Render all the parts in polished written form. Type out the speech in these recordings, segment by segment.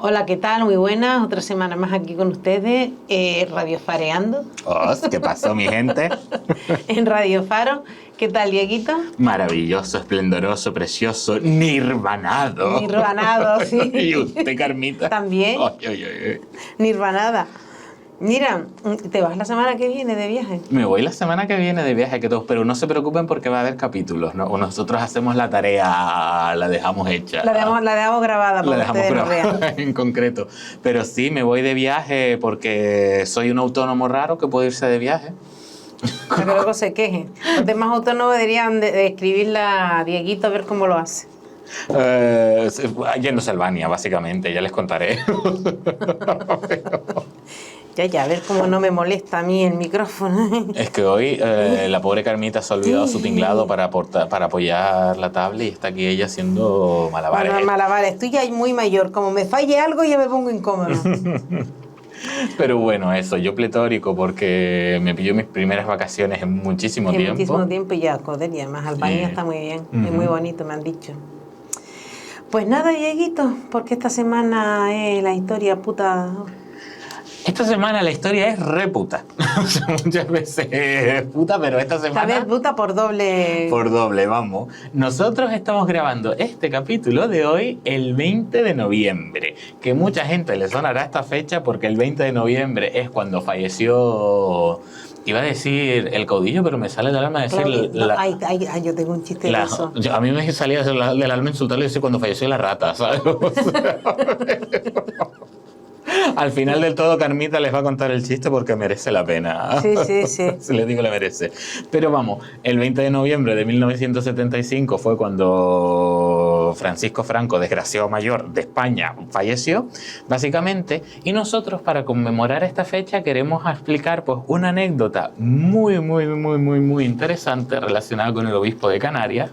Hola, ¿qué tal? Muy buenas. Otra semana más aquí con ustedes, radiofareando. ¿Qué pasó, mi gente? En Radio Faro. ¿Qué tal, Dieguito? Maravilloso, esplendoroso, precioso, nirvanado. Nirvanado, sí. ¿Y usted, Carmita? También. Ay. Nirvanada. Mira, ¿te vas la semana que viene de viaje? Me voy la semana que viene de viaje, pero no se preocupen porque va a haber capítulos, ¿no? Nosotros hacemos la tarea, la dejamos hecha. La dejamos grabada para que ustedes lo vean. En concreto. Pero sí, me voy de viaje porque soy un autónomo raro que puede irse de viaje. Para que luego se quejen. Los demás autónomos deberían de escribirla a Dieguito a ver cómo lo hace. Yéndose a Albania, básicamente, ya les contaré. Ya, a ver cómo no me molesta a mí el micrófono. Es que hoy la pobre Carmita se ha olvidado su tinglado para apoyar la tablet y está aquí ella haciendo malabares. Bueno, malabares, estoy ya muy mayor. Como me falle algo ya me pongo incómodo. Pero bueno, eso, yo pletórico porque me pilló mis primeras vacaciones en muchísimo tiempo. Muchísimo tiempo y ya, joder, y además Albania está muy bien, es muy bonito, me han dicho. Pues nada, Dieguito, porque esta semana es la historia puta. Esta semana la historia es re puta. Muchas veces es puta, pero esta semana... Esta vez puta por doble. Por doble, vamos. Nosotros estamos grabando este capítulo de hoy el 20 de noviembre, que mucha gente le sonará esta fecha porque el 20 de noviembre es cuando falleció... Iba a decir el caudillo, pero me sale del alma decir... Yo tengo un chiste de eso. A mí me salía del alma insultarle y decir cuando falleció la rata, ¿sabes? Al final del todo, Carmita les va a contar el chiste porque merece la pena. Sí. Si les digo, le merece. Pero vamos, el 20 de noviembre de 1975 fue cuando Francisco Franco, desgraciado mayor de España, falleció, básicamente. Y nosotros, para conmemorar esta fecha, queremos explicar pues, una anécdota muy interesante relacionada con el obispo de Canarias,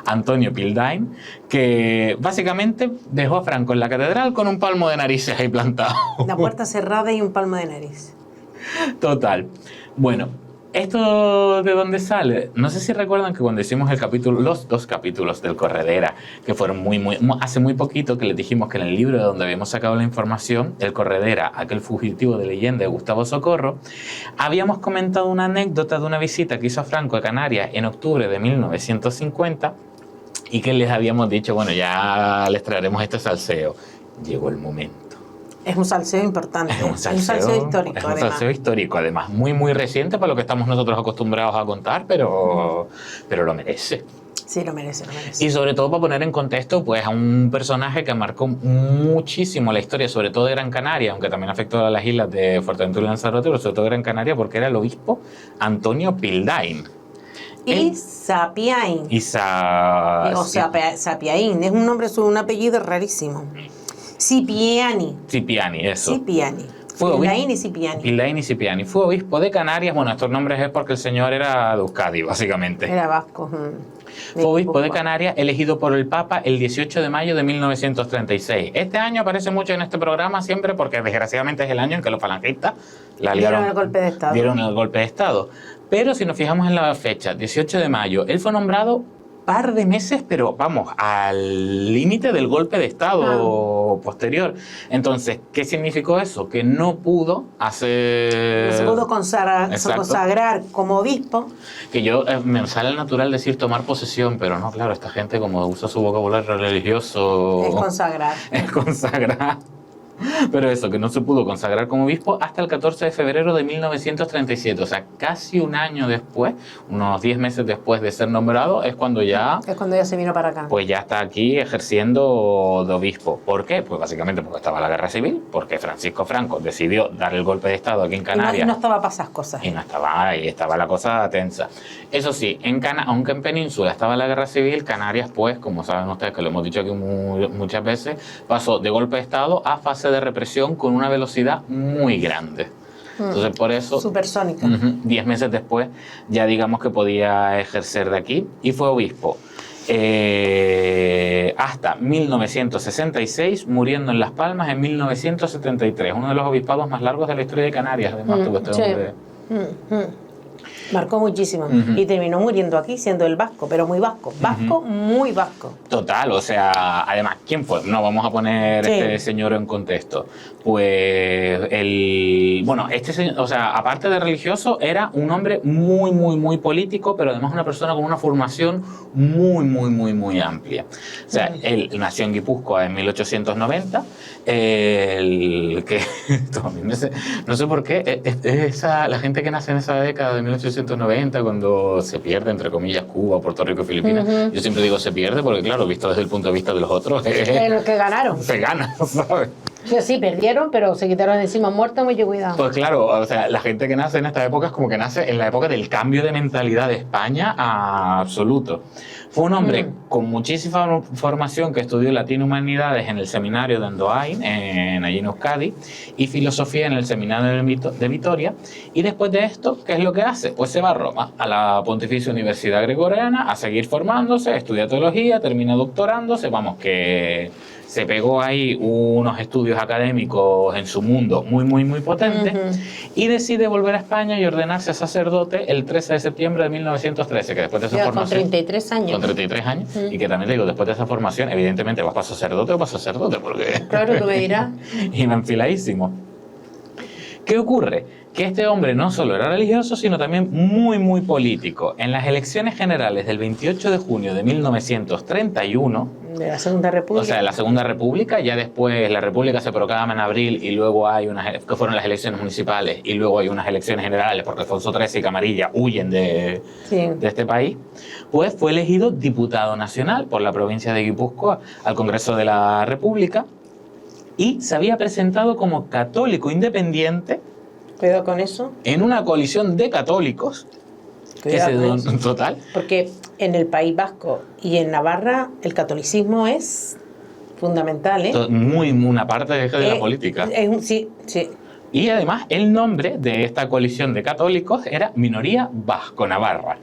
Antonio Pildain, que básicamente dejó a Franco en la catedral con un palmo de narices ahí plantado. La puerta cerrada y un palmo de nariz. Total. Bueno, ¿esto de dónde sale? No sé si recuerdan que cuando hicimos el capítulo, los 2 capítulos del Corredera, que fueron hace muy poquito, que les dijimos que en el libro de donde habíamos sacado la información, el Corredera, aquel fugitivo de leyenda de Gustavo Socorro, habíamos comentado una anécdota de una visita que hizo a Franco a Canarias en octubre de 1950, y que les habíamos dicho, bueno, ya les traeremos este salseo. Llegó el momento. Es un salseo importante. Es un salseo histórico, además. Es un salseo histórico, además. Muy reciente para lo que estamos nosotros acostumbrados a contar, pero lo merece. Sí, lo merece. Y sobre todo para poner en contexto pues, a un personaje que marcó muchísimo la historia, sobre todo de Gran Canaria, aunque también afectó a las islas de Fuerteventura y Lanzarote, pero sobre todo de Gran Canaria, porque era el obispo Antonio Pildain. Y Sapiain. Sapiain. Es un nombre, un apellido rarísimo. Cipiani, eso. Pildain y Cipiani. Pildain y Cipiani. Fue obispo de Canarias. Bueno, estos nombres es porque el señor era de Euskadi, básicamente. Era vasco. Fue obispo de Canarias, elegido por el Papa el 18 de mayo de 1936. Este año aparece mucho en este programa siempre porque desgraciadamente es el año en que los falangistas dieron el golpe de Estado. Pero si nos fijamos en la fecha, 18 de mayo, él fue nombrado par de meses, pero vamos, al límite del golpe de Estado posterior. Entonces, ¿qué significó eso? Que no pudo hacer... No se pudo consagrar como obispo. Que yo, me sale natural decir tomar posesión, pero no, claro, esta gente como usa su vocabulario religioso... Es consagrar. Es consagrar. Pero eso, que no se pudo consagrar como obispo hasta el 14 de febrero de 1937, o sea, casi un año después, unos 10 meses después de ser nombrado, es cuando ya se vino para acá. Pues ya está aquí ejerciendo de obispo. ¿Por qué? Pues básicamente porque estaba la guerra civil, porque Francisco Franco decidió dar el golpe de Estado aquí en Canarias. Y no estaba para esas cosas. Y no estaba ahí, estaba la cosa tensa. Eso sí, aunque en Península estaba la guerra civil, Canarias, pues, como saben ustedes, que lo hemos dicho aquí muchas veces, pasó de golpe de Estado a fase de represión con una velocidad muy grande. Entonces, por eso, supersónica. 10 meses después, ya digamos que podía ejercer de aquí y fue obispo. Hasta 1966, muriendo en Las Palmas en 1973. Uno de los obispados más largos de la historia de Canarias, además. Marcó muchísimo. Y terminó muriendo aquí, siendo el vasco, pero muy vasco. Vasco, muy vasco. Total, o sea, además, ¿quién fue? No, vamos a poner este señor en contexto. Pues este señor, o sea, aparte de religioso, era un hombre muy, muy, muy político, pero además una persona con una formación muy, muy, muy, muy amplia. O sea, él nació en Guipúzcoa en 1890, no sé por qué, la gente que nace en esa década de 1890, cuando se pierde, entre comillas, Cuba, Puerto Rico y Filipinas, yo siempre digo se pierde porque, claro, visto desde el punto de vista de los otros, los que ganaron. Se gana, ¿sabes? Sí, perdieron, pero se quitaron de encima muertos, mucho cuidado. Pues claro, o sea, la gente que nace en esta época es como que nace en la época del cambio de mentalidad de España a absoluto. Fue un hombre con muchísima formación que estudió latín humanidades en el seminario de Andoain, allí en Euskadi, y filosofía en el seminario de Vitoria. Y después de esto, ¿qué es lo que hace? Pues se va a Roma, a la Pontificia Universidad Gregoriana, a seguir formándose, estudia teología, termina doctorándose, vamos, que se pegó ahí unos estudios académicos en su mundo muy, muy, muy potentes, y decide volver a España y ordenarse sacerdote el 13 de septiembre de 1913, que después de esa formación... Con 33 años. Con 33 años, y que también te digo, después de esa formación, evidentemente vas para sacerdote o para sacerdote, porque... Claro, tú me dirás. Y me enfiladísimo. ¿Qué ocurre? Que este hombre no solo era religioso, sino también muy, muy político. En las elecciones generales del 28 de junio de 1931... De la Segunda República. O sea, la Segunda República, ya después la República se proclama en abril y luego hay que fueron las elecciones municipales y luego hay unas elecciones generales porque Alfonso XIII y Camarilla huyen de este país, pues fue elegido diputado nacional por la provincia de Guipúzcoa al Congreso de la República y se había presentado como católico independiente. Cuidado con eso. En una coalición de católicos. Total. Porque en el País Vasco y en Navarra el catolicismo es fundamental, ¿eh? Muy una parte de la política. Sí. Y además el nombre de esta coalición de católicos era Minoría Vasco-Navarra,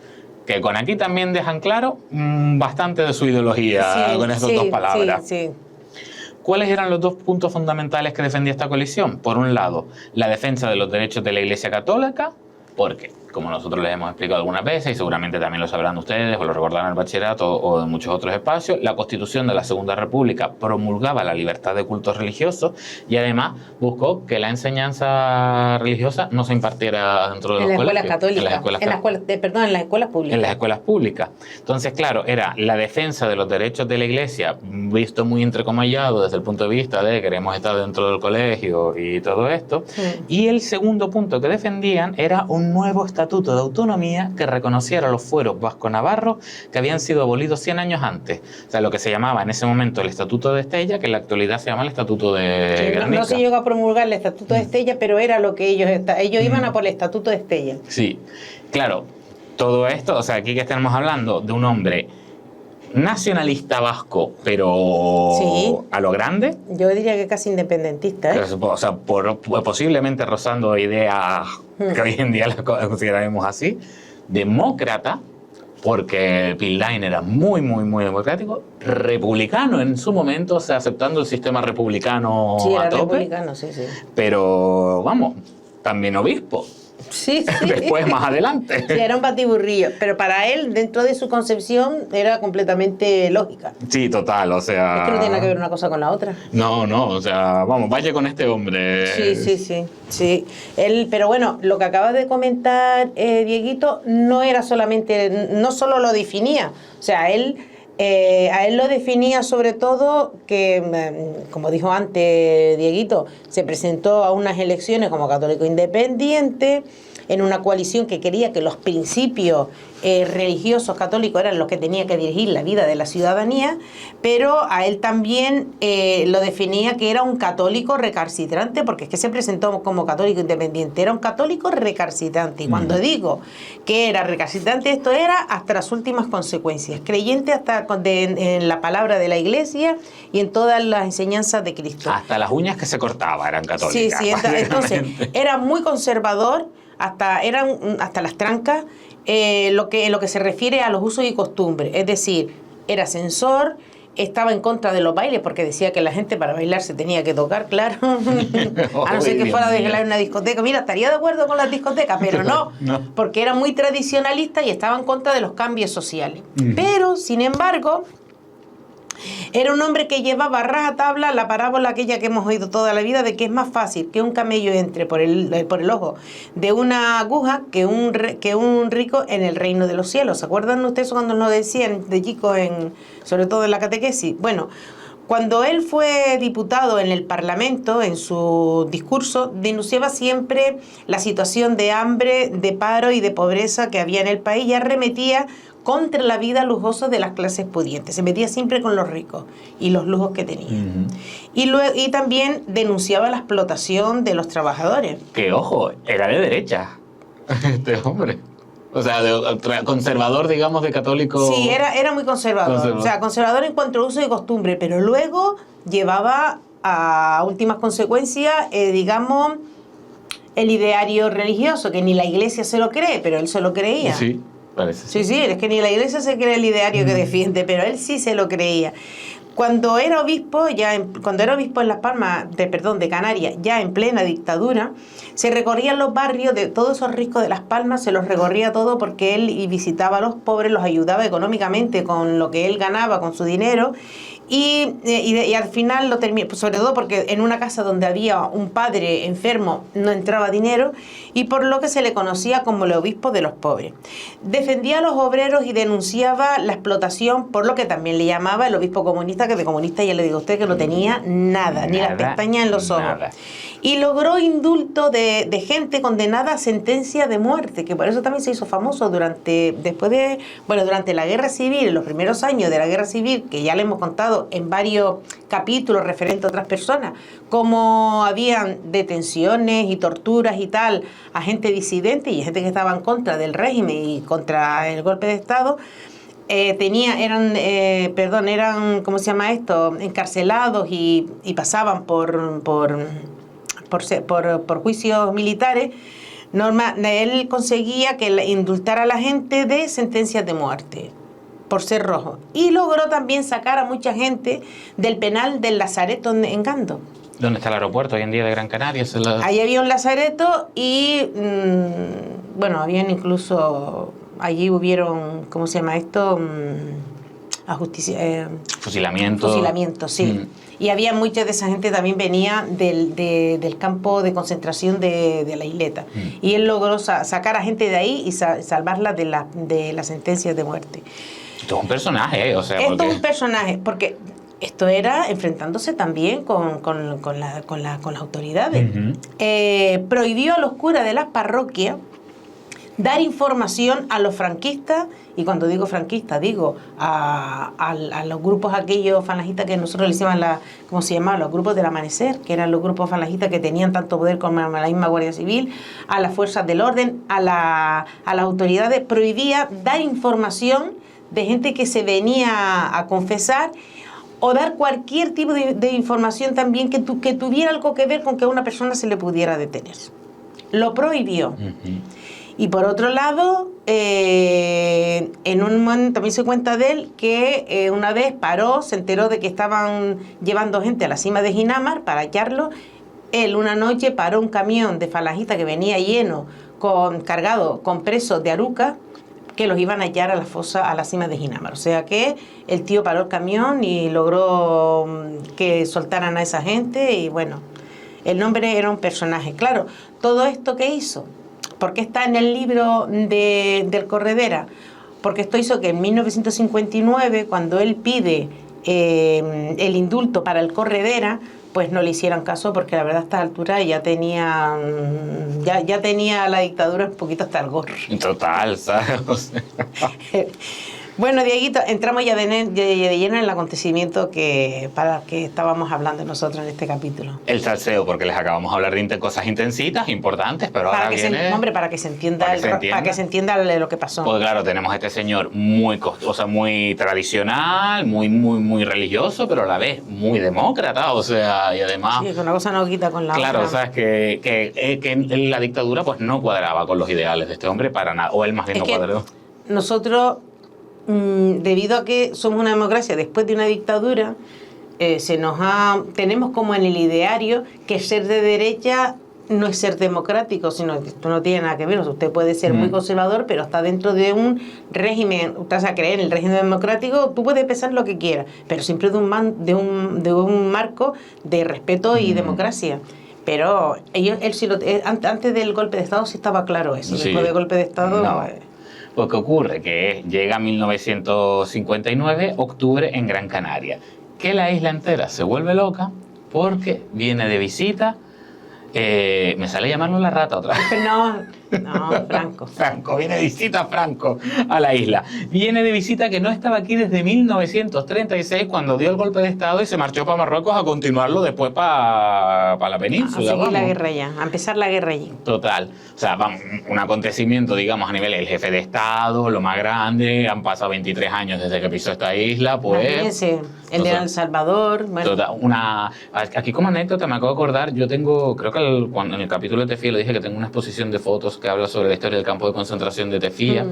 que con aquí también dejan claro bastante de su ideología con esas dos palabras. Sí. ¿Cuáles eran los dos puntos fundamentales que defendía esta coalición? Por un lado, la defensa de los derechos de la Iglesia Católica, porque, como nosotros les hemos explicado algunas veces, y seguramente también lo sabrán ustedes, o lo recordarán en el bachillerato o en muchos otros espacios, la Constitución de la Segunda República promulgaba la libertad de cultos religiosos y además buscó que la enseñanza religiosa no se impartiera dentro de los colegios. En las escuelas públicas. En las escuelas públicas. Entonces, claro, era la defensa de los derechos de la Iglesia, visto muy entrecomillado desde el punto de vista de queremos estar dentro del colegio y todo esto. Y el segundo punto que defendían era un nuevo estatuto de autonomía que reconociera los fueros vasco-navarros que habían sido abolidos 100 años antes. O sea, lo que se llamaba en ese momento el Estatuto de Estella, que en la actualidad se llama el Estatuto de Granica. No se llegó a promulgar el Estatuto de Estella, pero era lo que ellos iban a por el Estatuto de Estella. Sí, claro, todo esto, o sea, aquí que estamos hablando de un hombre nacionalista vasco, pero a lo grande. Yo diría que casi independentista, ¿eh? O sea, posiblemente rozando ideas que hoy en día las consideraremos así. Demócrata, porque Pildain era muy, muy, muy democrático. Republicano en su momento, o sea, aceptando el sistema republicano a tope. Republicano, sí. Pero, vamos, también obispo. Sí. Después, más adelante. Sí, era un batiburrillo, pero para él, dentro de su concepción, era completamente lógica. Sí, total, o sea... Es que no tiene nada que ver una cosa con la otra. No, o sea, vamos, vaya con este hombre. Sí. Pero bueno, lo que acabas de comentar, Dieguito, no era solamente, no solo lo definía, o sea, a él lo definía sobre todo que, como dijo antes Dieguito, se presentó a unas elecciones como católico independiente en una coalición que quería que los principios religiosos católicos eran los que tenía que dirigir la vida de la ciudadanía, pero a él también lo definía que era un católico recalcitrante, porque es que se presentó como católico independiente, era un católico recalcitrante, y cuando digo que era recalcitrante, esto era hasta las últimas consecuencias, creyente hasta en la palabra de la Iglesia y en todas las enseñanzas de Cristo. Hasta las uñas que se cortaba eran católicas. Sí, entonces era muy conservador, hasta las trancas, lo que se refiere a los usos y costumbres, es decir, era censor, estaba en contra de los bailes porque decía que la gente para bailar se tenía que tocar, claro. A no ser que fuera a bailar una discoteca. Mira, estaría de acuerdo con las discotecas, pero no, porque era muy tradicionalista y estaba en contra de los cambios sociales. Pero, sin embargo, era un hombre que llevaba a rajatabla la parábola aquella que hemos oído toda la vida de que es más fácil que un camello entre por el ojo de una aguja que un rico en el reino de los cielos. ¿Se acuerdan ustedes cuando nos decían de chicos, sobre todo en la catequesis? Bueno, cuando él fue diputado en el Parlamento, en su discurso, denunciaba siempre la situación de hambre, de paro y de pobreza que había en el país y arremetía contra la vida lujosa de las clases pudientes. Se metía siempre con los ricos y los lujos que tenían. Y también denunciaba la explotación de los trabajadores. Que, ojo, era de derecha este hombre. O sea, conservador, digamos, de católico. Sí, era muy conservador. O sea, conservador en cuanto a uso y costumbre, pero luego llevaba a últimas consecuencias, digamos, el ideario religioso, que ni la iglesia se lo cree, pero él se lo creía. Sí. Parece. Sí, es que ni la iglesia se cree el ideario que defiende, pero él sí se lo creía. Cuando era obispo en Las Palmas, de Canarias, ya en plena dictadura, se recorrían los barrios de todos esos ricos de Las Palmas, se los recorría todo porque él visitaba a los pobres, los ayudaba económicamente con lo que él ganaba, con su dinero, y al final lo terminó, pues sobre todo porque en una casa donde había un padre enfermo no entraba dinero, y por lo que se le conocía como el obispo de los pobres. Defendía a los obreros y denunciaba la explotación, por lo que también le llamaba el obispo comunista, que de comunista ya le digo a usted que no tenía nada, ni las pestañas en los ojos. Nada. Y logró indulto de gente condenada a sentencia de muerte, que por eso también se hizo famoso durante la Guerra Civil, en los primeros años de la Guerra Civil, que ya le hemos contado en varios capítulos referentes a otras personas, como habían detenciones y torturas y tal a gente disidente y gente que estaba en contra del régimen y contra el golpe de Estado. Eran, ¿cómo se llama esto? Encarcelados y pasaban por juicios militares. Él conseguía que indultara a la gente de sentencias de muerte por ser rojo, y logró también sacar a mucha gente del penal del Lazareto en Gando. ¿Dónde está el aeropuerto hoy en día de Gran Canaria? Ahí había un lazareto y, habían incluso, allí hubieron, ¿cómo se llama esto? Fusilamiento. Fusilamiento, sí. Y había mucha de esa gente también venía del campo de concentración de la isleta. Y él logró sacar a gente de ahí y salvarla de las sentencias de muerte. Esto es un personaje, Esto es un personaje, porque esto era enfrentándose también con las autoridades. Prohibió a los curas de las parroquias dar información a los franquistas, y cuando digo franquistas digo a los grupos aquellos falangistas que nosotros le decíamos, ¿cómo se llamaban? Los grupos del amanecer, que eran los grupos falangistas que tenían tanto poder como la misma Guardia Civil, a las fuerzas del orden, a las autoridades. Prohibía dar información de gente que se venía a confesar, o dar cualquier tipo de información también que tuviera algo que ver con que a una persona se le pudiera detener. Lo prohibió. Y por otro lado, en un momento también se cuenta de él que una vez paró, se enteró de que estaban llevando gente a la cima de Ginamar para hallarlo. Él una noche paró un camión de falangistas que venía lleno, cargado con presos de Aruca, que los iban a hallar a la fosa, a la cima de Ginamar. O sea que el tío paró el camión y logró que soltaran a esa gente, y bueno, el nombre era un personaje. Claro, todo esto que hizo, ¿por qué está en el libro del Corredera? Porque esto hizo que en 1959, cuando él pide el indulto para el Corredera, pues no le hicieran caso, porque la verdad a esta altura ya tenía la dictadura un poquito hasta el gorro. Total, ¿sabes? Bueno, Dieguito, entramos ya de lleno en el acontecimiento para que estábamos hablando nosotros en este capítulo. El salseo, porque les acabamos de hablar de cosas intensitas, importantes, pero ahora viene... para que se entienda lo que pasó. Pues claro, tenemos a este señor muy tradicional, muy religioso, pero a la vez muy demócrata, o sea, y además... Sí, que una cosa no quita con la otra. Claro, sabes que la dictadura pues no cuadraba con los ideales de este hombre para nada, o él más bien no cuadró. Nosotros debido a que somos una democracia después de una dictadura, tenemos como en el ideario que ser de derecha no es ser democrático, sino que esto no tiene nada que ver. O sea, usted puede ser muy conservador, pero está dentro de un régimen, usted va a creer en el régimen democrático, tú puedes pensar lo que quieras, pero siempre de un marco de respeto y democracia. Pero antes del golpe de Estado sí estaba claro eso. Sí. Después del golpe de Estado... No. Pues ¿qué ocurre? Que llega 1959, octubre, en Gran Canaria. Que la isla entera se vuelve loca porque viene de visita... me sale llamarlo la rata otra vez. No, Franco. Franco, viene de visita Franco a la isla. Viene de visita que no estaba aquí desde 1936 cuando dio el golpe de Estado y se marchó para Marruecos a continuarlo después para la península. A seguir la guerra ya, a empezar la guerra allí. Total. O sea, vamos, un acontecimiento, digamos, a nivel del jefe de Estado, lo más grande. Han pasado 23 años desde que pisó esta isla, pues... Imagínense, el de El Salvador. Bueno. Total, aquí como anécdota me acabo de acordar, yo tengo, creo que en el capítulo de Tefía lo dije, que tengo una exposición de fotos que habla sobre la historia del campo de concentración de Tefía.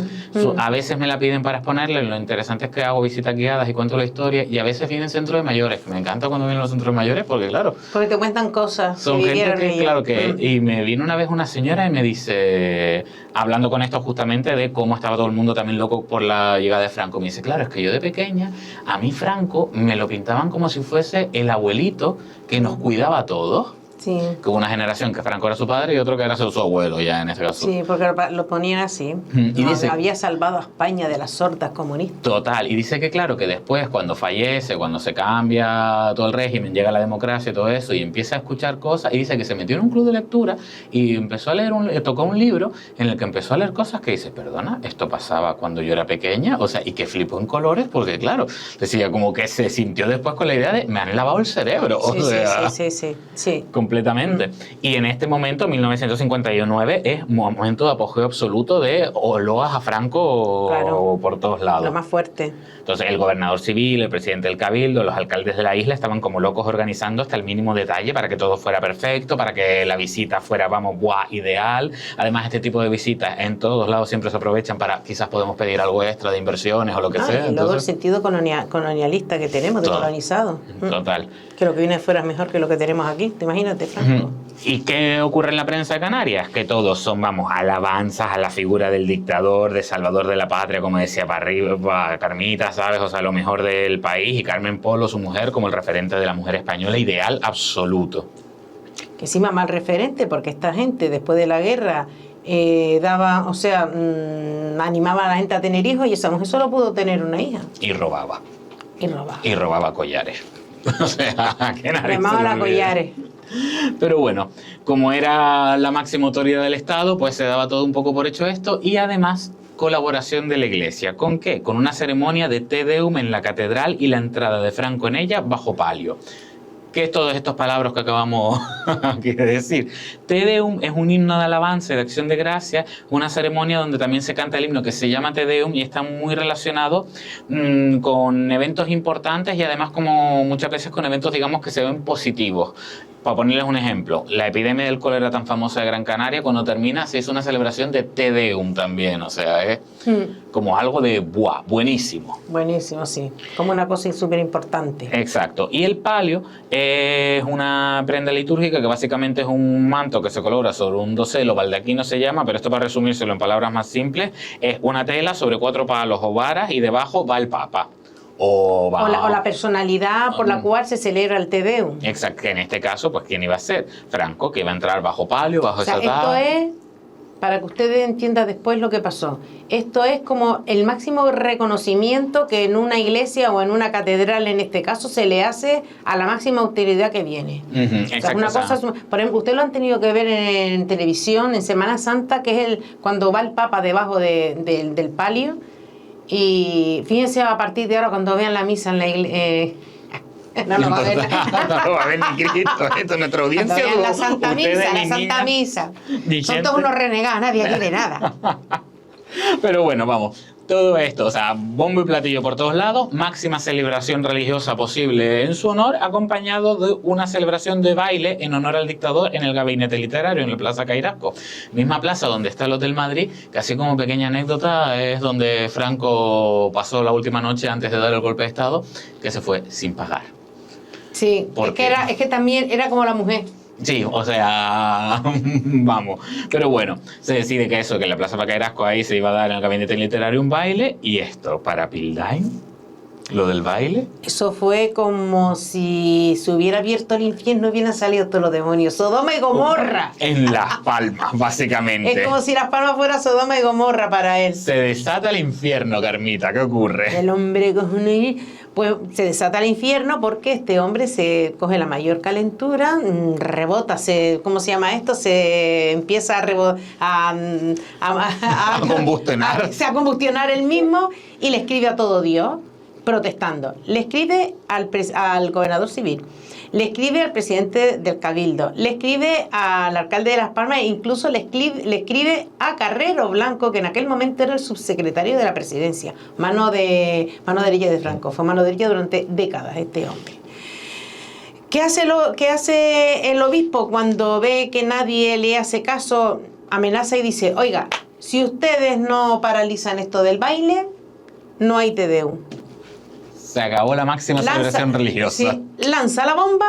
A veces me la piden para exponerla, y lo interesante es que hago visitas guiadas y cuento la historia, y a veces vienen centros de mayores. Me encanta cuando vienen los centros de mayores porque, claro... Porque te cuentan cosas son que gente que, ellos. claro, que... Y me vino una vez una señora y me dice, hablando con esto justamente de cómo estaba todo el mundo también loco por la llegada de Franco, me dice, claro, es que yo de pequeña, a mí Franco me lo pintaban como si fuese el abuelito que nos cuidaba a todos. Sí. Que hubo una generación que Franco era su padre y otro que era su abuelo, ya en ese caso. Sí, porque lo ponían así. Y dice, había salvado a España de las hordas comunistas. Total, y dice que claro, que después cuando fallece, cuando se cambia todo el régimen, llega la democracia y todo eso, y empieza a escuchar cosas, y dice que se metió en un club de lectura y empezó a leer, tocó un libro en el que empezó a leer cosas que dice, perdona, esto pasaba cuando yo era pequeña, o sea, y que flipó en colores, porque claro, decía como que se sintió después con la idea de, me han lavado el cerebro, Sí, o sea, sí. completamente. Y en este momento, 1959, es un momento de apogeo absoluto de loas a Franco claro, por todos lados. Lo más fuerte. Entonces el gobernador civil, el presidente del cabildo, los alcaldes de la isla estaban como locos organizando hasta el mínimo detalle para que todo fuera perfecto, para que la visita fuera, vamos, ideal. Además, este tipo de visitas en todos lados siempre se aprovechan para, quizás podemos pedir algo extra de inversiones o lo que sea. Y luego el sentido colonialista que tenemos, de colonizado. Total. Que lo que viene de fuera es mejor que lo que tenemos aquí. ¿Te imagínate, Franco? ¿Y qué ocurre en la prensa de Canarias? Que todos son, vamos, alabanzas a la figura del dictador, de salvador de la patria, como decía Carmita, ¿sabes? O sea, lo mejor del país, y Carmen Polo, su mujer, como el referente de la mujer española, ideal absoluto. Que encima mal referente, porque esta gente, después de la guerra, animaba a la gente a tener hijos, y esa mujer solo pudo tener una hija. Y robaba. Y robaba collares. O sea, ¿qué narices? Remaba collares. Pero bueno, como era la máxima autoridad del Estado, pues se daba todo un poco por hecho esto, y además colaboración de la Iglesia. ¿Con qué? Con una ceremonia de Te Deum en la catedral y la entrada de Franco en ella bajo palio. ¿Qué es todos estos palabras que acabamos de decir? Te Deum es un himno de alabanza y de acción de gracia, una ceremonia donde también se canta el himno que se llama Te Deum y está muy relacionado con eventos importantes y además como muchas veces con eventos, digamos, que se ven positivos. Para ponerles un ejemplo, la epidemia del cólera tan famosa de Gran Canaria, cuando termina se hizo una celebración de Te Deum también, o sea, es como algo de buenísimo. Buenísimo, sí, como una cosa súper importante. Exacto, y el palio es una prenda litúrgica que básicamente es un manto que se coloca sobre un dosel o baldaquino se llama, pero esto para resumírselo en palabras más simples, es una tela sobre 4 palos o varas y debajo va el Papa. O la personalidad por la cual se celebra el Te Deum. Exacto, que en este caso, pues, ¿quién iba a ser? Franco, que iba a entrar bajo palio, bajo esa esto es, para que ustedes entiendan después lo que pasó, esto es como el máximo reconocimiento que en una iglesia o en una catedral, en este caso, se le hace a la máxima autoridad que viene. Una cosa, por ejemplo, ustedes lo han tenido que ver en televisión, en Semana Santa, que es cuando va el Papa debajo del palio. Y fíjense a partir de ahora cuando vean la misa en la iglesia. No lo va a ver. No lo va a ver ni Cristo. Esto es nuestra audiencia. Cuando vean la Santa Misa, Son todos unos renegados, nadie quiere nada. Pero bueno, vamos. Todo esto, o sea, bombo y platillo por todos lados, máxima celebración religiosa posible en su honor, acompañado de una celebración de baile en honor al dictador en el gabinete literario, en la Plaza Cairasco. Misma plaza donde está el Hotel Madrid, que así como pequeña anécdota, es donde Franco pasó la última noche antes de dar el golpe de Estado, que se fue sin pagar. Sí, es que también era como la mujer. Sí, o sea, vamos. Pero bueno, se decide que eso, que en la Plaza Pacairasco ahí se iba a dar en el gabinete literario un baile, y esto, para Pildain, lo del baile. Eso fue como si se hubiera abierto el infierno y hubieran salido todos los demonios. Sodoma y Gomorra. En Las Palmas, básicamente. Es como si Las Palmas fuera Sodoma y Gomorra para él. Se desata el infierno, Carmita, ¿qué ocurre? El hombre pues se desata el infierno porque este hombre se coge la mayor calentura, rebota, ¿cómo se llama esto? Se empieza a combustionar. A combustionar él mismo y le escribe a todo Dios, protestando. Le escribe al gobernador civil, le escribe al presidente del Cabildo, le escribe al alcalde de Las Palmas e incluso le escribe a Carrero Blanco, que en aquel momento era el subsecretario de la presidencia, mano derecha de Franco, fue mano derecha durante décadas este hombre. ¿Qué hace el obispo cuando ve que nadie le hace caso? Amenaza y dice, oiga, si ustedes no paralizan esto del baile, no hay TDU. Se acabó la máxima celebración religiosa. Sí, lanza la bomba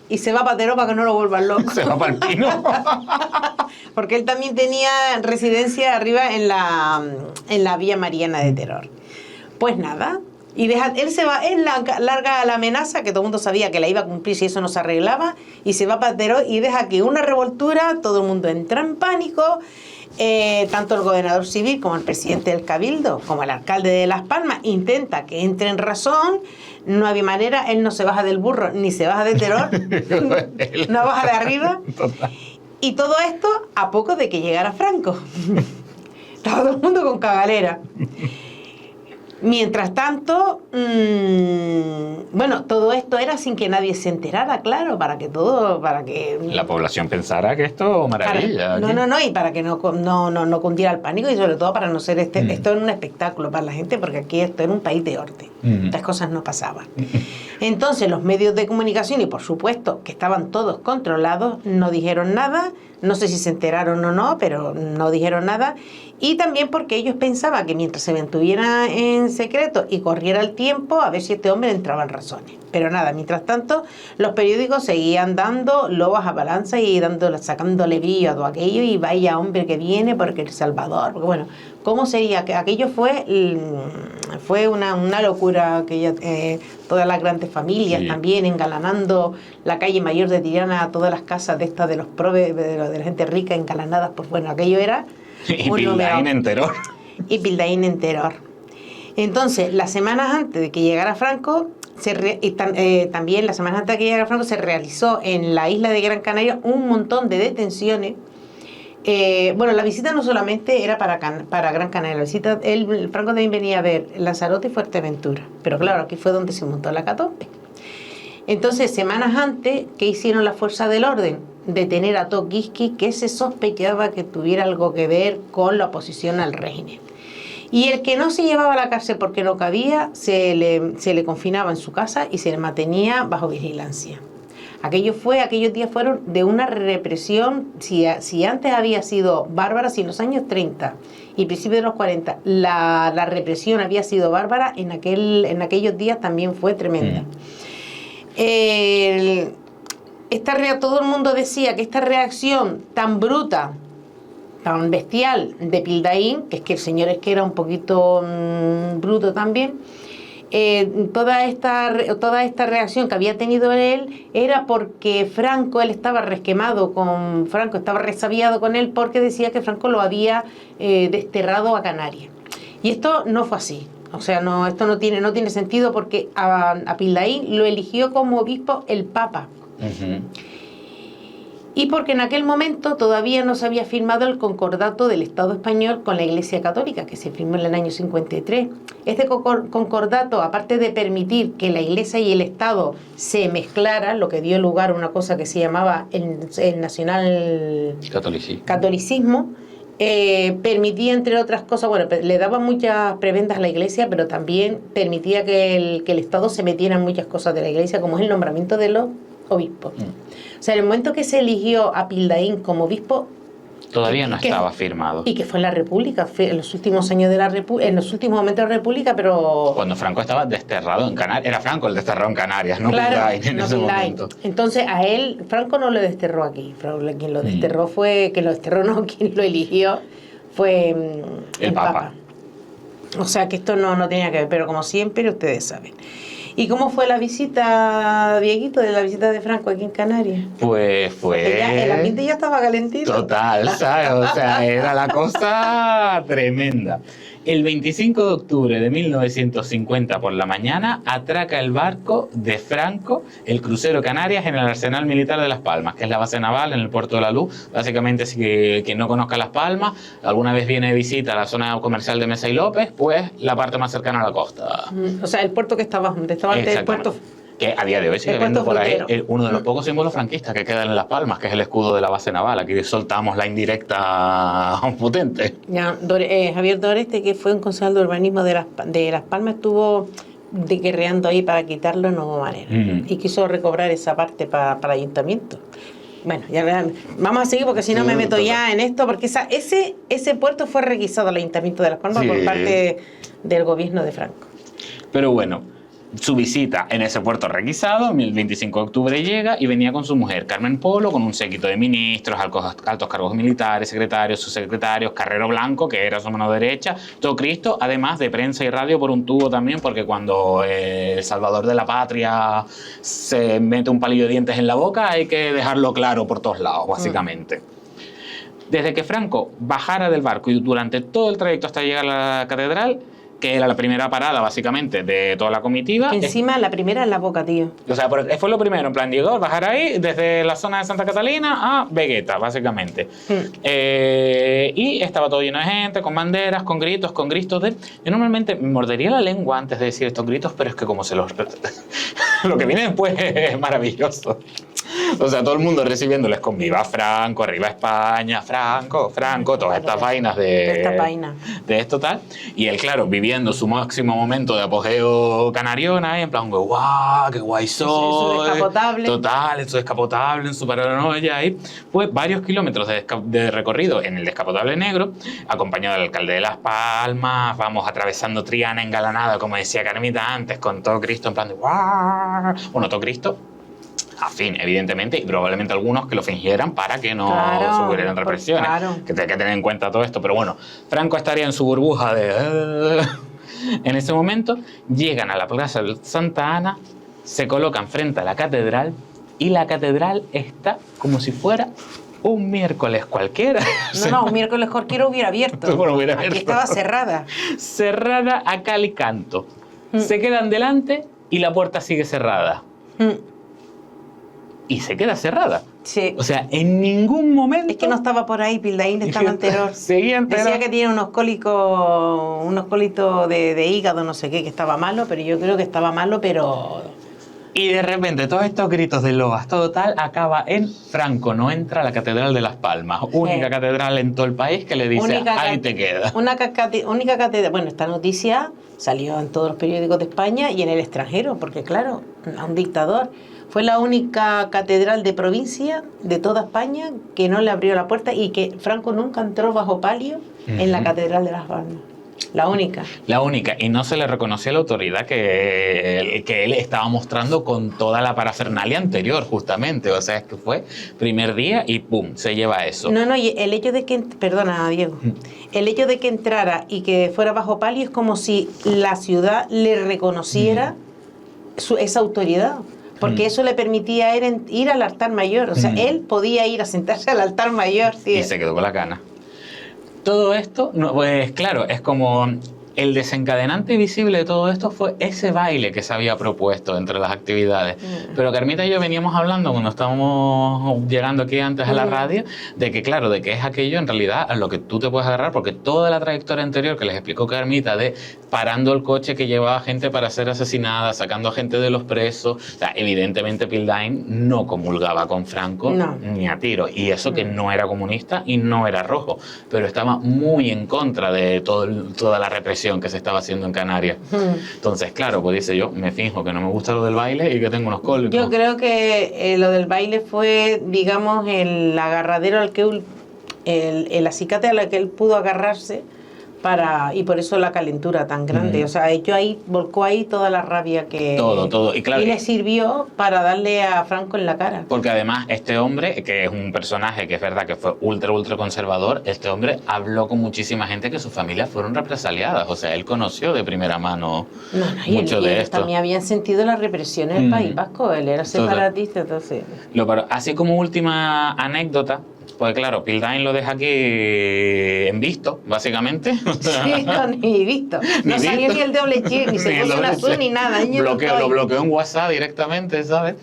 y se va para Teró para que no lo vuelvan loco. Se va para el Pino. Porque él también tenía residencia arriba en la Villa Mariana de Terror. Pues nada, y él larga la amenaza, que todo el mundo sabía que la iba a cumplir si eso no se arreglaba, y se va para Teró y deja que una revoltura, todo el mundo entra en pánico. Tanto el gobernador civil como el presidente del Cabildo, como el alcalde de Las Palmas, intenta que entre en razón. No había manera, él no se baja del burro, ni se baja de Terror, no baja de arriba. Total. Y todo esto a poco de que llegara Franco. Estaba todo el mundo con cagalera. Mientras tanto, bueno, todo esto era sin que nadie se enterara, claro, para que la población pensara que esto maravilla. Y para que no cundiera el pánico, y sobre todo para no ser esto era un espectáculo para la gente, porque aquí esto era un país de orden. Estas cosas no pasaban. Entonces los medios de comunicación, y por supuesto que estaban todos controlados, no dijeron nada. No sé si se enteraron o no, pero no dijeron nada. Y también porque ellos pensaban que mientras se mantuviera en secreto y corriera el tiempo, a ver si este hombre entraba en razones. Pero nada, mientras tanto, los periódicos seguían dando lobas a balanza y sacándole brillo a todo aquello, y vaya hombre que viene porque El Salvador. Porque bueno, ¿cómo sería? Que aquello fue una locura, todas las grandes familias también engalanando la calle mayor de Tirana, todas las casas de estas de los probes, de la gente rica engalanadas. Pues bueno, aquello era... Y Pildain en Terror. Y Pildain en Terror. Entonces, las semanas antes de que llegara Franco, también las semanas antes de que llegara Franco, se realizó en la isla de Gran Canaria un montón de detenciones. Bueno, la visita no solamente era para Gran Canaria, la visita, Franco también venía a ver Lanzarote y Fuerteventura, pero claro, aquí fue donde se montó la catombe. Entonces, semanas antes, ¿qué hicieron las fuerzas del orden? Detener a Tokiski, que se sospechaba que tuviera algo que ver con la oposición al régimen. Y el que no se llevaba a la cárcel porque no cabía, se le confinaba en su casa y se le mantenía bajo vigilancia. Aquellos días fueron de una represión, si antes había sido bárbara, si en los años 30 y principios de los 40 la represión había sido bárbara, en aquellos días también fue tremenda. Todo el mundo decía que esta reacción tan bruta, tan bestial de Pildain, que es que el señor era un poquito bruto también, toda esta reacción que había tenido él era porque él estaba resquemado con Franco, estaba resabiado con él porque decía que Franco lo había desterrado a Canarias. Y esto no fue así. O sea, esto no tiene sentido, porque a Pildain lo eligió como obispo el Papa. Y porque en aquel momento todavía no se había firmado el concordato del Estado español con la Iglesia Católica, que se firmó en el año 53. Este concordato, aparte de permitir que la Iglesia y el Estado se mezclaran, lo que dio lugar a una cosa que se llamaba el nacional catolicismo, permitía, entre otras cosas, bueno, le daba muchas prebendas a la iglesia, pero también permitía que el Estado se metiera en muchas cosas de la iglesia, como es el nombramiento de los obispos. O sea, en el momento que se eligió a Pildaín como obispo, todavía no estaba firmado. Y que fue en la República, fue en los últimos años de la República, en los últimos momentos de la República, pero... Cuando Franco estaba desterrado en Canarias, era Franco el desterrado en Canarias, no claro, Pildain en ese Pildain. momento. Entonces a él, Franco no lo desterró aquí, quien lo desterró fue, que lo desterró no, quien lo eligió fue el Papa. O sea que esto no tenía que ver, pero como siempre ustedes saben. ¿Y cómo fue la visita, Dieguito, de la visita de Franco aquí en Canarias? Pues fue... El ambiente ya estaba calentito. Total, ¿sabes? O sea, era la cosa tremenda. El 25 de octubre de 1950 por la mañana atraca el barco de Franco, el crucero Canarias, en el Arsenal Militar de Las Palmas, que es la base naval en el Puerto de la Luz. Básicamente, si quien no conozca Las Palmas, alguna vez viene de visita a la zona comercial de Mesa y López, pues la parte más cercana a la costa. O sea, el puerto que estaba, donde estaba antes el puerto... Que a día de hoy sigue viendo por ahí uno de los pocos símbolos franquistas que quedan en Las Palmas, que es el escudo de la base naval. Aquí soltamos la indirecta potente. Ya, Javier Doreste, que fue un concejal de urbanismo de Las Palmas, estuvo guerreando ahí para quitarlo, no hubo manera. Y quiso recobrar esa parte para el ayuntamiento. Bueno, ya vamos a seguir porque si no me meto ya en esto, porque ese puerto fue requisado al ayuntamiento de Las Palmas por parte del gobierno de Franco. Pero bueno, su visita en ese puerto requisado, el 25 de octubre llega y venía con su mujer, Carmen Polo, con un séquito de ministros, altos cargos militares, secretarios, subsecretarios, Carrero Blanco, que era su mano derecha, todo Cristo, además de prensa y radio por un tubo también, porque cuando el salvador de la patria se mete un palillo de dientes en la boca, hay que dejarlo claro por todos lados, básicamente. Desde que Franco bajara del barco y durante todo el trayecto hasta llegar a la catedral, que era la primera parada, básicamente, de toda la comitiva. Encima, la primera en la boca, tío. O sea, fue lo primero, en plan, llegó, bajar ahí, desde la zona de Santa Catalina a Vegueta, básicamente. Y estaba todo lleno de gente, con banderas, con gritos de... Yo normalmente me mordería la lengua antes de decir estos gritos, pero es que como se los... lo que viene después es maravilloso. O sea, todo el mundo recibiéndoles con viva Franco, arriba España, Franco, todas estas vainas de esto tal. Y él, claro, viviendo su máximo momento de apogeo canariona, en plan, guau, qué guay soy. Eso descapotable. Total, esto descapotable, en su paranoia. Y pues varios kilómetros de recorrido en el descapotable negro, acompañado del alcalde de Las Palmas, vamos atravesando Triana engalanada, como decía Carmita antes, con todo Cristo en plan de guau. Bueno, todo Cristo afín, evidentemente, y probablemente algunos que lo fingieran para que no sufrieran represiones. Que hay que tener en cuenta todo esto. Pero bueno, Franco estaría en su burbuja de... En ese momento, llegan a la Plaza de Santa Ana, se colocan frente a la catedral, y la catedral está como si fuera un miércoles cualquiera. No, un miércoles cualquiera hubiera abierto. Bueno, hubiera abierto. Aquí estaba cerrada. Cerrada a cal y canto. Se quedan delante y la puerta sigue cerrada. Y se queda cerrada. Sí. O sea, en ningún momento... Es que no estaba por ahí, Pildain estaba anterior. Seguía entero. Decía que tiene unos cólicos de hígado, no sé qué, que estaba malo, pero yo creo que estaba malo, pero... Y de repente, todos estos gritos de loas, todo tal, acaba en Franco no entra a la Catedral de Las Palmas. Única catedral en todo el país que le dice, ahí te queda. Única catedral. Bueno, esta noticia salió en todos los periódicos de España y en el extranjero, porque claro, a un dictador... Fue la única catedral de provincia de toda España que no le abrió la puerta y que Franco nunca entró bajo palio en la Catedral de Las Palmas. La única. La única. Y no se le reconoció la autoridad que él estaba mostrando con toda la parafernalia anterior, justamente. O sea, es que fue primer día y ¡pum! Se lleva eso. No, y el hecho de que... Perdona, Diego. El hecho de que entrara y que fuera bajo palio es como si la ciudad le reconociera esa autoridad. Porque eso le permitía ir al altar mayor. O sea, él podía ir a sentarse al altar mayor. Tío. Y se quedó con la cana. Todo esto, pues claro, es como el desencadenante visible de todo esto fue ese baile que se había propuesto entre las actividades. Pero Carmita y yo veníamos hablando cuando estábamos llegando aquí antes a la radio, de que claro, de que es aquello en realidad a lo que tú te puedes agarrar, porque toda la trayectoria anterior que les explicó Carmita de parando el coche que llevaba gente para ser asesinada, sacando a gente de los presos, o sea, evidentemente Pildain no comulgaba con Franco ni a tiro, y eso que no era comunista y no era rojo, pero estaba muy en contra de toda la represión que se estaba haciendo en Canarias. Entonces, claro, pues dice yo, me finjo que no me gusta lo del baile y que tengo unos cólicos. Yo creo que lo del baile fue, digamos, el agarradero al que el acicate a la que él pudo agarrarse y por eso la calentura tan grande. O sea, volcó ahí toda la rabia que... Todo. Y claro, le sirvió para darle a Franco en la cara. Porque además este hombre, que es un personaje que es verdad que fue ultra conservador, este hombre habló con muchísima gente que sus familias fueron represaliadas. O sea, él conoció de primera mano mucho de esto. También habían sentido la represión en el País Vasco. Él era separatista, entonces... Así como última anécdota, pues claro, Pildain lo deja aquí en visto, básicamente. Sí, ni visto. No salió ni el doble chip, ni se puso un azul, ni nada. Lo bloqueó en WhatsApp directamente, ¿sabes?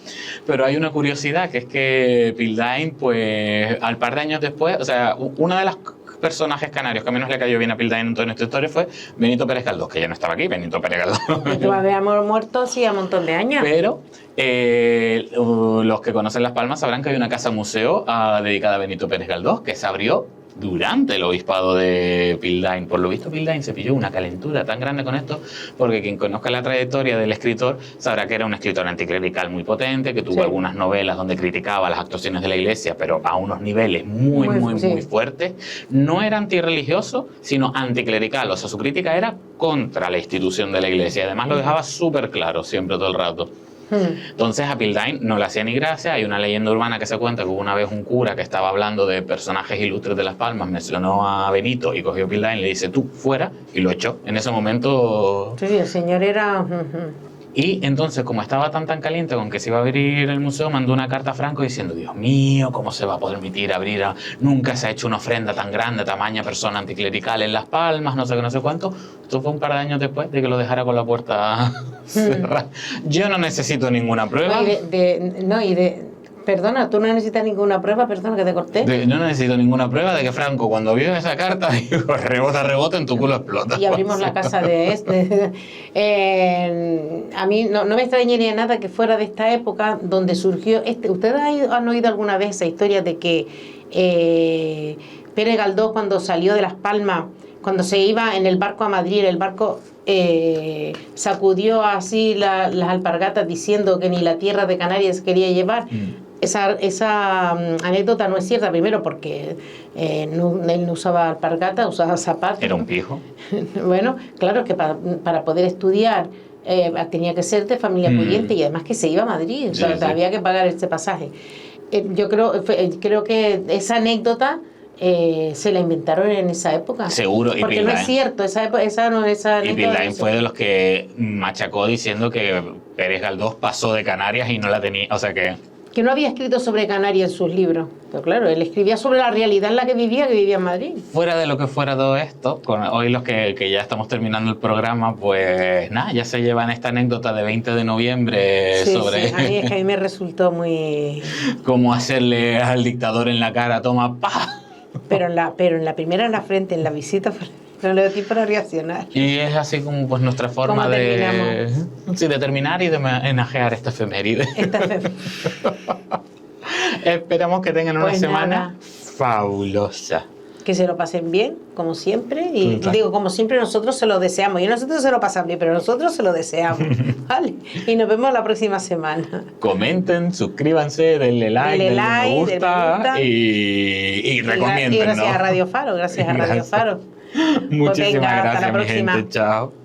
Pero hay una curiosidad, que es que Pildain, pues, al par de años después, o sea, una de las personajes canarios que menos le cayó bien a Pildain en toda esta historia fue Benito Pérez Galdós, que ya no estaba aquí, Benito Pérez Galdós. Tú habíamos muerto hacía un montón de años. Pero los que conocen Las Palmas sabrán que hay una casa museo dedicada a Benito Pérez Galdós, que se abrió durante el obispado de Pildain. Por lo visto, Pildain se pilló una calentura tan grande con esto, porque quien conozca la trayectoria del escritor sabrá que era un escritor anticlerical muy potente, que tuvo algunas novelas donde criticaba las actuaciones de la Iglesia, pero a unos niveles muy fuertes. No era antirreligioso, sino anticlerical. O sea, su crítica era contra la institución de la Iglesia. Además, lo dejaba súper claro siempre, todo el rato. Entonces a Pildain no le hacía ni gracia. Hay una leyenda urbana que se cuenta que hubo una vez un cura que estaba hablando de personajes ilustres de Las Palmas, mencionó a Benito y cogió a Pildain y le dice tú fuera, y lo echó. En ese momento... Sí, el señor era... Y entonces, como estaba tan caliente con que se iba a abrir el museo, mandó una carta a Franco diciendo: Dios mío, ¿cómo se va a permitir abrir? Nunca se ha hecho una ofrenda tan grande, tamaña persona anticlerical en Las Palmas, no sé qué, no sé cuánto. Esto fue un par de años después de que lo dejara con la puerta cerrada. Yo no necesito ninguna prueba. Perdona, tú no necesitas ninguna prueba, perdona que te corté. Yo no necesito ninguna prueba de que Franco, cuando vio esa carta, dijo: rebota, en tu culo explota. Y abrimos la casa de este. A mí no me extrañaría nada que fuera de esta época donde surgió ¿Ustedes han oído alguna vez esa historia de que Pérez Galdós, cuando salió de Las Palmas, cuando se iba en el barco a Madrid, el barco sacudió así las alpargatas diciendo que ni la tierra de Canarias quería llevar? Esa anécdota no es cierta, primero porque él no usaba alpargata, usaba zapatos. Era un pijo. Bueno, claro que para poder estudiar tenía que ser de familia pudiente, y además que se iba a Madrid, o sea, había que pagar este pasaje. Yo creo que esa anécdota se la inventaron en esa época. Seguro. Porque no es cierto, esa anécdota. Y Pildain fue de los que machacó diciendo que Pérez Galdós pasó de Canarias y no la tenía, o sea que no había escrito sobre Canarias en sus libros. Pero claro, él escribía sobre la realidad en la que vivía en Madrid. Fuera de lo que fuera todo esto, hoy los que ya estamos terminando el programa, pues nada, ya se llevan esta anécdota de 20 de noviembre sobre... Sí. A mí me resultó muy... cómo hacerle al dictador en la cara, toma, ¡pa! Pero en la primera en la frente, en la visita... No le dio tiempo para reaccionar. Y es así como pues nuestra forma de terminar y de enajear esta efeméride. Esperamos que tengan una semana fabulosa. Que se lo pasen bien, como siempre. Y digo, como siempre, nosotros se lo deseamos. Y nosotros se lo pasan bien, pero nosotros se lo deseamos. ¿Vale? Y nos vemos la próxima semana. Comenten, suscríbanse, denle like, me gusta y recomienden. Y gracias a Radio Faro, Muchísimas gracias, hasta la próxima. Mi gente. Chao.